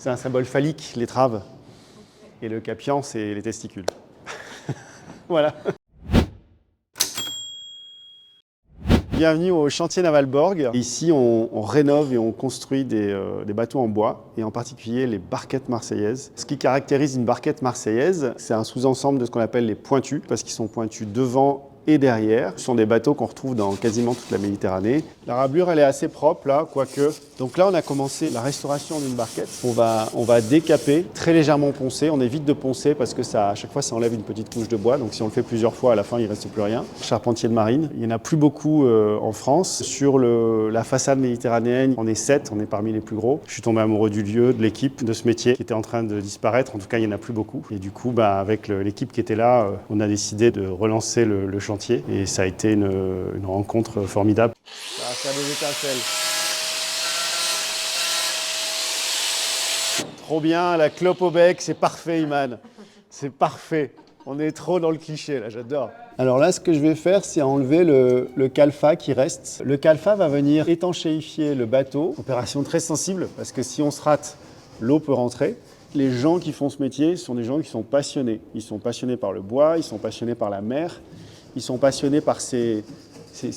C'est un symbole phallique, l'étrave. Et le capian, c'est les testicules. Voilà. Bienvenue au chantier naval Borg. Ici, on rénove et on construit des bateaux en bois, et en particulier les barquettes marseillaises. Ce qui caractérise une barquette marseillaise, c'est un sous-ensemble de ce qu'on appelle les pointus, parce qu'ils sont pointus devant et derrière. Ce sont des bateaux qu'on retrouve dans quasiment toute la Méditerranée. La rablure, elle est assez propre là, quoique. Donc là, on a commencé la restauration d'une barquette. On va décaper, très légèrement poncer. On évite de poncer parce que à chaque fois, ça enlève une petite couche de bois. Donc si on le fait plusieurs fois, à la fin, il ne reste plus rien. Charpentier de marine. Il n'y en a plus beaucoup en France. Sur la façade méditerranéenne, on est 7, on est parmi les plus gros. Je suis tombé amoureux du lieu, de l'équipe, de ce métier qui était en train de disparaître. En tout cas, il n'y en a plus beaucoup. Et du coup, avec l'équipe qui était là, on a décidé de relancer le chantier. Et ça a été une rencontre formidable. Ça va faire des étincelles. Trop bien, la clope au bec, c'est parfait, Iman. C'est parfait. On est trop dans le cliché, là, j'adore. Alors là, ce que je vais faire, c'est enlever le calfa qui reste. Le calfa va venir étanchéifier le bateau. Opération très sensible, parce que si on se rate, l'eau peut rentrer. Les gens qui font ce métier sont des gens qui sont passionnés. Ils sont passionnés par le bois, ils sont passionnés par la mer. Ils sont passionnés par ces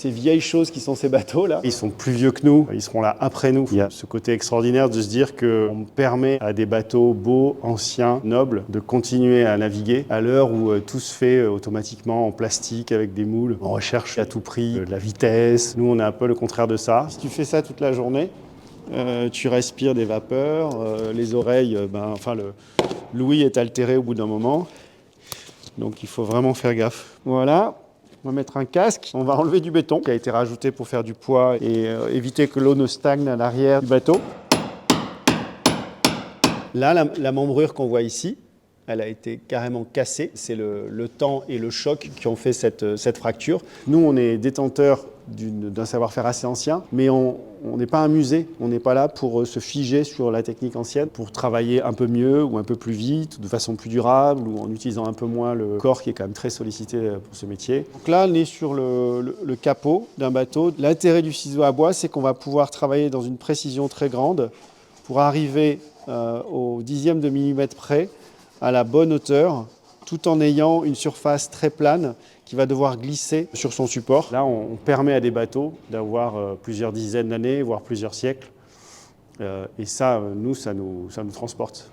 vieilles choses qui sont ces bateaux-là. Ils sont plus vieux que nous, ils seront là après nous. Il y a ce côté extraordinaire de se dire qu'on permet à des bateaux beaux, anciens, nobles, de continuer à naviguer à l'heure où tout se fait automatiquement en plastique, avec des moules. On recherche à tout prix de la vitesse. Nous, on est un peu le contraire de ça. Si tu fais ça toute la journée, tu respires des vapeurs, les oreilles, l'ouïe est altérée au bout d'un moment. Donc il faut vraiment faire gaffe. Voilà. On va mettre un casque, on va enlever du béton qui a été rajouté pour faire du poids et éviter que l'eau ne stagne à l'arrière du bateau. Là, la membrure qu'on voit ici, elle a été carrément cassée. C'est le temps et le choc qui ont fait cette fracture. Nous, on est détenteurs d'un savoir-faire assez ancien, mais on n'est pas un musée. On n'est pas là pour se figer sur la technique ancienne, pour travailler un peu mieux ou un peu plus vite, de façon plus durable ou en utilisant un peu moins le corps qui est quand même très sollicité pour ce métier. Donc là, on est sur le capot d'un bateau. L'intérêt du ciseau à bois, c'est qu'on va pouvoir travailler dans une précision très grande pour arriver au dixième de millimètre près, à la bonne hauteur, tout en ayant une surface très plane qui va devoir glisser sur son support. Là, on permet à des bateaux d'avoir plusieurs dizaines d'années, voire plusieurs siècles. Et ça, ça nous transporte.